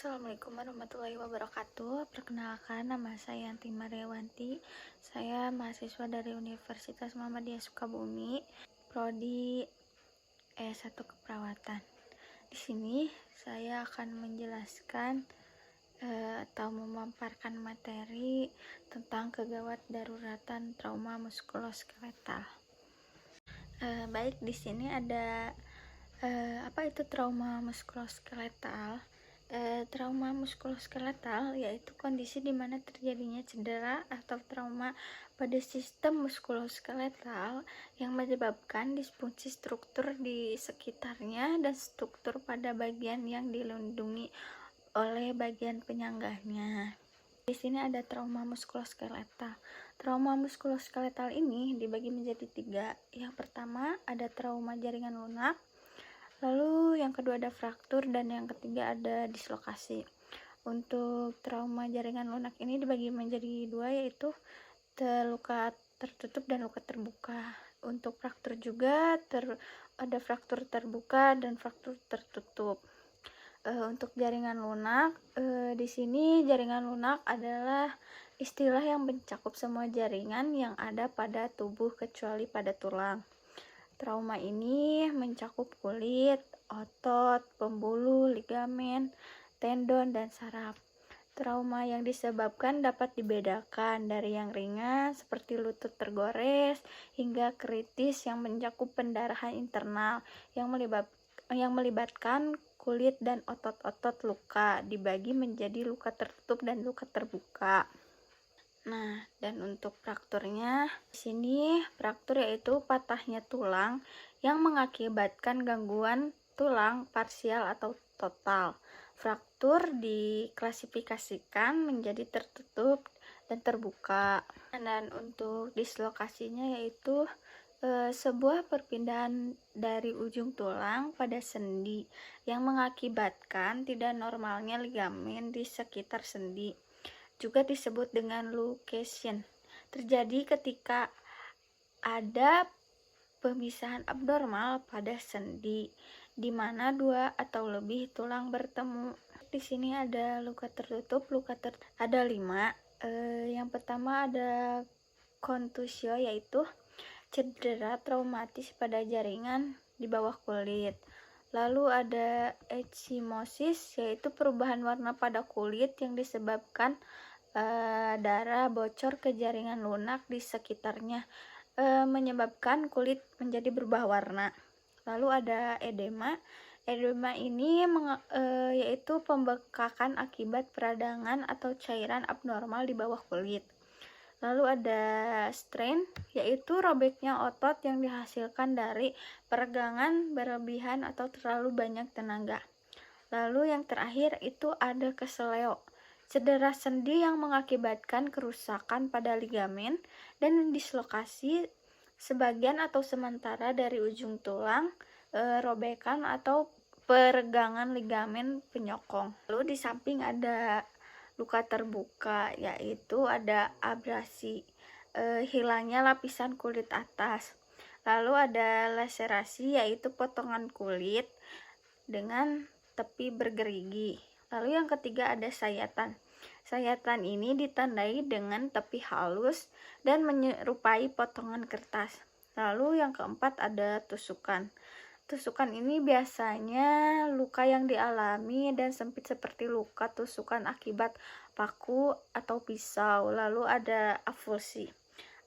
Assalamualaikum warahmatullahi wabarakatuh. Perkenalkan, nama saya Yanti Mariawanti. Saya mahasiswa dari Universitas Muhammadiyah Sukabumi, prodi S1 Keperawatan. Di sini saya akan menjelaskan atau memaparkan materi tentang kegawat daruratan trauma muskuloskeletal. Baik, di sini ada apa itu trauma muskuloskeletal? Trauma muskuloskeletal yaitu kondisi di mana terjadinya cedera atau trauma pada sistem muskuloskeletal yang menyebabkan disfungsi struktur di sekitarnya dan struktur pada bagian yang dilindungi oleh bagian penyangganya. Di sini ada trauma muskuloskeletal. Trauma muskuloskeletal ini dibagi menjadi 3. Yang pertama ada trauma jaringan lunak, lalu yang kedua ada fraktur, dan yang ketiga ada dislokasi. Untuk trauma jaringan lunak ini dibagi menjadi 2, yaitu luka tertutup dan luka terbuka. Untuk fraktur juga ada fraktur terbuka dan fraktur tertutup. Untuk jaringan lunak, di sini jaringan lunak adalah istilah yang mencakup semua jaringan yang ada pada tubuh kecuali pada tulang. Trauma ini mencakup kulit, otot, pembuluh, ligamen, tendon, dan saraf. Trauma yang disebabkan dapat dibedakan dari yang ringan seperti lutut tergores hingga kritis yang mencakup pendarahan internal yang melibatkan kulit dan otot-otot luka, dibagi menjadi luka tertutup dan luka terbuka. Nah, dan untuk frakturnya, di sini fraktur yaitu patahnya tulang yang mengakibatkan gangguan tulang parsial atau total. Fraktur diklasifikasikan menjadi tertutup dan terbuka. Dan untuk dislokasinya yaitu sebuah perpindahan dari ujung tulang pada sendi yang mengakibatkan tidak normalnya ligamen di sekitar sendi. Juga disebut dengan lucation. Terjadi ketika ada pemisahan abnormal pada sendi di mana 2 atau lebih tulang bertemu. Di sini ada luka tertutup, ada 5. Yang pertama ada kontusio, yaitu cedera traumatis pada jaringan di bawah kulit. Lalu ada ekchimosis, yaitu perubahan warna pada kulit yang disebabkan darah bocor ke jaringan lunak di sekitarnya, menyebabkan kulit menjadi berubah warna. Lalu ada edema. Edema ini yaitu pembekakan akibat peradangan atau cairan abnormal di bawah kulit. Lalu ada strain, yaitu robeknya otot yang dihasilkan dari peregangan berlebihan atau terlalu banyak tenaga. Lalu yang terakhir itu ada keseleo, cedera sendi yang mengakibatkan kerusakan pada ligamen dan dislokasi sebagian atau sementara dari ujung tulang, robekan atau peregangan ligamen penyokong. Lalu di samping ada luka terbuka, yaitu ada abrasi, hilangnya lapisan kulit atas. Lalu ada laserasi, yaitu potongan kulit dengan tepi bergerigi. Lalu yang ketiga ada sayatan. Sayatan ini ditandai dengan tepi halus dan menyerupai potongan kertas. Lalu yang keempat ada tusukan. Tusukan ini biasanya luka yang dialami dan sempit seperti luka tusukan akibat paku atau pisau. Lalu ada avulsi.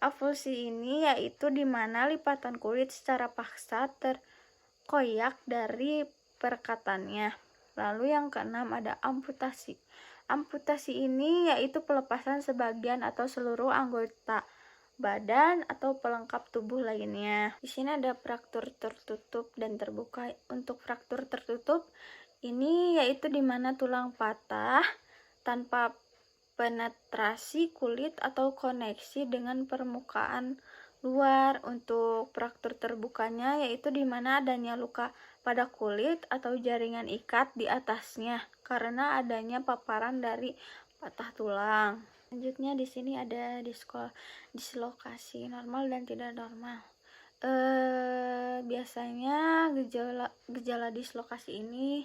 Avulsi ini yaitu di mana lipatan kulit secara paksa terkoyak dari perekatannya. Lalu yang keenam ada amputasi. Amputasi ini yaitu pelepasan sebagian atau seluruh anggota badan atau pelengkap tubuh lainnya. Di sini ada fraktur tertutup dan terbuka. Untuk fraktur tertutup ini yaitu di mana tulang patah tanpa penetrasi kulit atau koneksi dengan permukaan luar. Untuk fraktur terbukanya yaitu di mana adanya luka pada kulit atau jaringan ikat di atasnya karena adanya paparan dari patah tulang. Selanjutnya di sini ada dislokasi normal dan tidak normal. Biasanya gejala dislokasi ini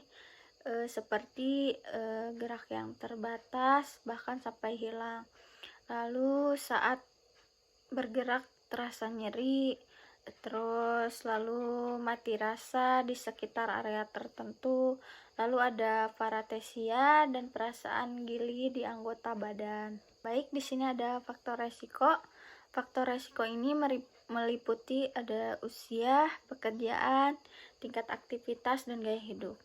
seperti gerak yang terbatas bahkan sampai hilang. Lalu saat bergerak terasa nyeri, terus lalu mati rasa di sekitar area tertentu, lalu ada paresthesia dan perasaan gili di anggota badan. Baik, di sini ada faktor resiko. Faktor resiko ini meliputi ada usia, pekerjaan, tingkat aktivitas, dan gaya hidup.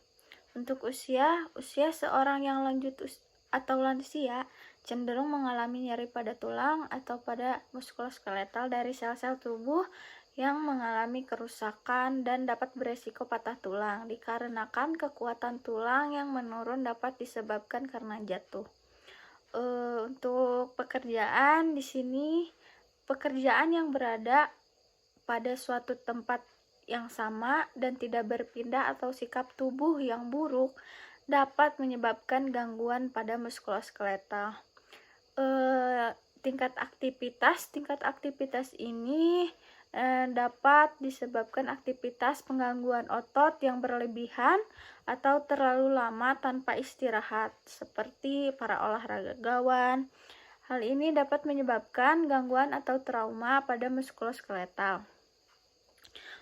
Untuk usia seorang yang atau lansia cenderung mengalami nyeri pada tulang atau pada muskuloskeletal dari sel-sel tubuh yang mengalami kerusakan dan dapat beresiko patah tulang dikarenakan kekuatan tulang yang menurun dapat disebabkan karena jatuh. Untuk pekerjaan di sini, pekerjaan yang berada pada suatu tempat yang sama dan tidak berpindah atau sikap tubuh yang buruk dapat menyebabkan gangguan pada muskuloskeletal. Tingkat aktivitas ini dapat disebabkan aktivitas penggangguan otot yang berlebihan atau terlalu lama tanpa istirahat, seperti para olahragawan. Hal ini dapat menyebabkan gangguan atau trauma pada muskuloskeletal.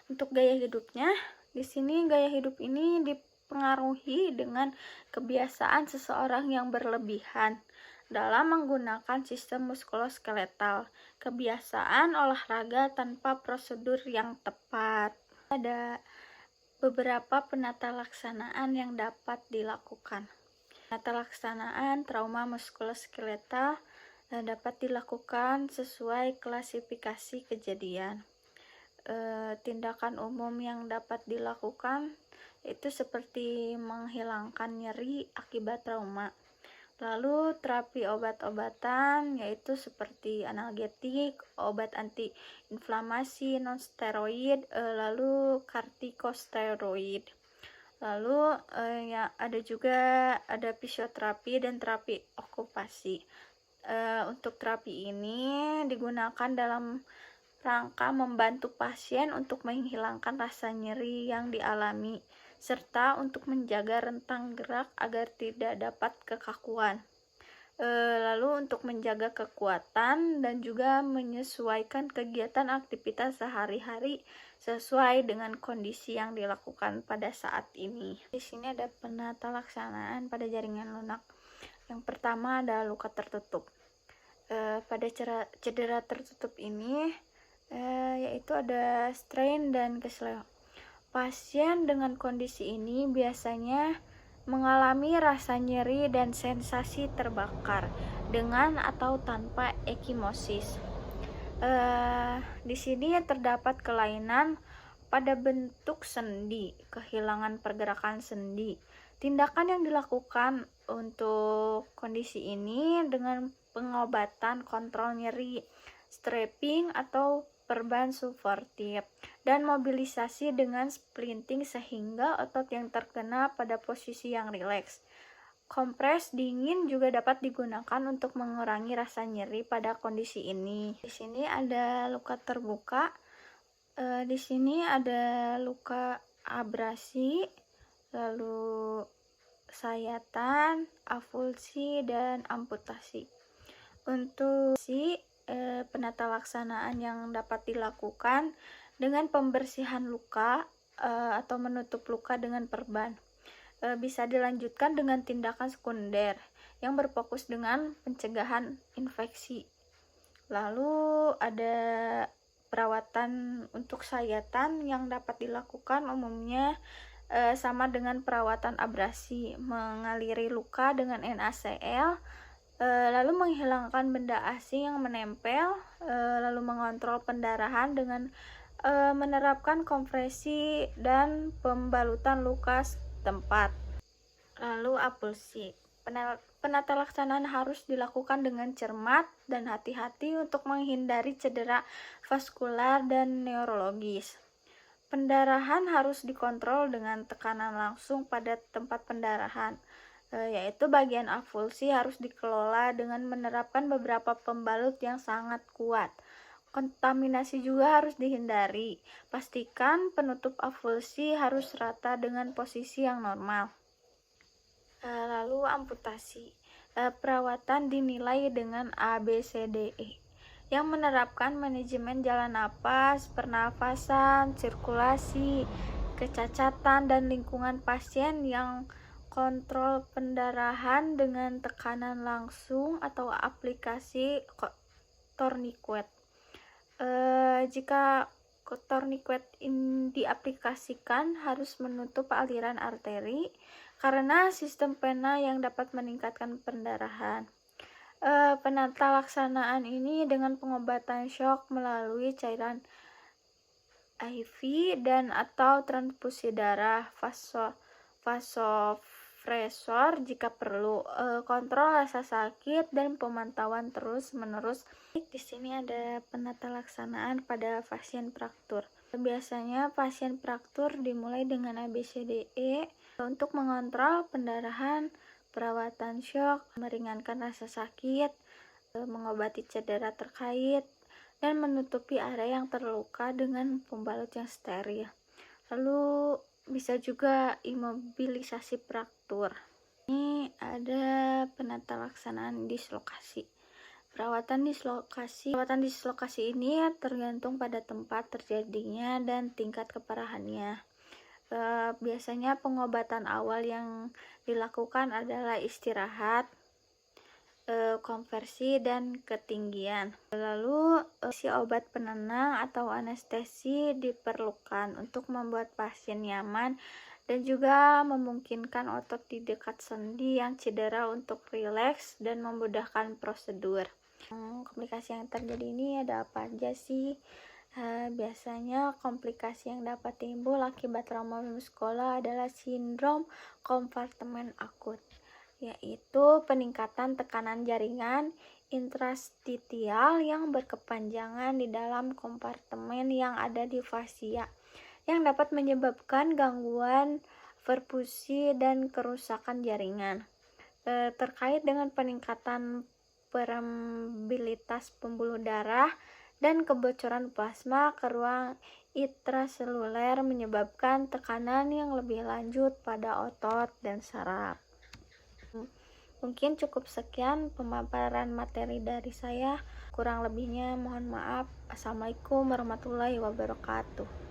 Untuk gaya hidupnya, di sini gaya hidup ini dipengaruhi dengan kebiasaan seseorang yang berlebihan dalam menggunakan sistem muskuloskeletal, kebiasaan olahraga tanpa prosedur yang tepat. Ada beberapa penata laksanaan yang dapat dilakukan. Penata laksanaan trauma muskuloskeletal dapat dilakukan sesuai klasifikasi kejadian. Tindakan umum yang dapat dilakukan itu seperti menghilangkan nyeri akibat trauma. Lalu terapi obat-obatan yaitu seperti analgetik, obat anti-inflamasi non-steroid, lalu kortikosteroid. Lalu ada juga fisioterapi dan terapi okupasi. Untuk terapi ini digunakan dalam rangka membantu pasien untuk menghilangkan rasa nyeri yang dialami, serta untuk menjaga rentang gerak agar tidak dapat kekakuan. Lalu untuk menjaga kekuatan dan juga menyesuaikan kegiatan aktivitas sehari-hari sesuai dengan kondisi yang dilakukan pada saat ini. Di sini ada penata laksanaan pada jaringan lunak. Yang pertama ada luka tertutup. Pada cedera tertutup ini yaitu ada strain dan kesleo. Pasien dengan kondisi ini biasanya mengalami rasa nyeri dan sensasi terbakar dengan atau tanpa ekimosis. Di sini terdapat kelainan pada bentuk sendi, kehilangan pergerakan sendi. Tindakan yang dilakukan untuk kondisi ini dengan pengobatan kontrol nyeri, strapping atau perban suportif, dan mobilisasi dengan splinting sehingga otot yang terkena pada posisi yang rileks. Kompres dingin juga dapat digunakan untuk mengurangi rasa nyeri pada kondisi ini. Di sini ada luka terbuka. Di sini ada luka abrasi, lalu sayatan, avulsi, dan amputasi. Untuk penata laksanaan yang dapat dilakukan dengan pembersihan luka atau menutup luka dengan perban. Bisa dilanjutkan dengan tindakan sekunder yang berfokus dengan pencegahan infeksi. Lalu ada perawatan untuk sayatan yang dapat dilakukan umumnya sama dengan perawatan abrasi, mengaliri luka dengan NaCl, lalu menghilangkan benda asing yang menempel, lalu mengontrol pendarahan dengan menerapkan kompresi dan pembalutan luka setempat. Lalu avulsi. Penata laksanaan harus dilakukan dengan cermat dan hati-hati untuk menghindari cedera vaskular dan neurologis. Pendarahan harus dikontrol dengan tekanan langsung pada tempat pendarahan, yaitu bagian avulsi harus dikelola dengan menerapkan beberapa pembalut yang sangat kuat. Kontaminasi juga harus dihindari. Pastikan penutup avulsi harus rata dengan posisi yang normal. Lalu amputasi. Perawatan dinilai dengan ABCDE yang menerapkan manajemen jalan napas, pernafasan, sirkulasi, kecacatan, dan lingkungan pasien yang kontrol pendarahan dengan tekanan langsung atau aplikasi tourniquet. Jika tourniquet diaplikasikan harus menutup aliran arteri karena sistem pena yang dapat meningkatkan pendarahan. Penata laksanaan ini dengan pengobatan shock melalui cairan IV dan atau transfusi darah, vasopresor jika perlu, kontrol rasa sakit dan pemantauan terus-menerus. Di sini ada penata laksanaan pada pasien fraktur. Biasanya pasien fraktur dimulai dengan ABCDE untuk mengontrol pendarahan, perawatan shock, meringankan rasa sakit, mengobati cedera terkait, dan menutupi area yang terluka dengan pembalut yang steril. Lalu bisa juga imobilisasi fraktur. Ini ada penata laksanaan dislokasi. Perawatan dislokasi ini tergantung pada tempat terjadinya dan tingkat keparahannya. Biasanya pengobatan awal yang dilakukan adalah istirahat, konversi, dan ketinggian. Lalu si obat penenang atau anestesi diperlukan untuk membuat pasien nyaman dan juga memungkinkan otot di dekat sendi yang cedera untuk rileks dan memudahkan prosedur. Komplikasi yang terjadi ini ada apa aja sih? Biasanya komplikasi yang dapat timbul akibat trauma muskular adalah sindrom kompartemen akut, yaitu peningkatan tekanan jaringan intrastitial yang berkepanjangan di dalam kompartemen yang ada di fasia, yang dapat menyebabkan gangguan perfusi dan kerusakan jaringan. Terkait dengan peningkatan permeabilitas pembuluh darah dan kebocoran plasma ke ruang intraseluler menyebabkan tekanan yang lebih lanjut pada otot dan saraf. Mungkin cukup sekian pemaparan materi dari saya. Kurang lebihnya mohon maaf. Assalamualaikum warahmatullahi wabarakatuh.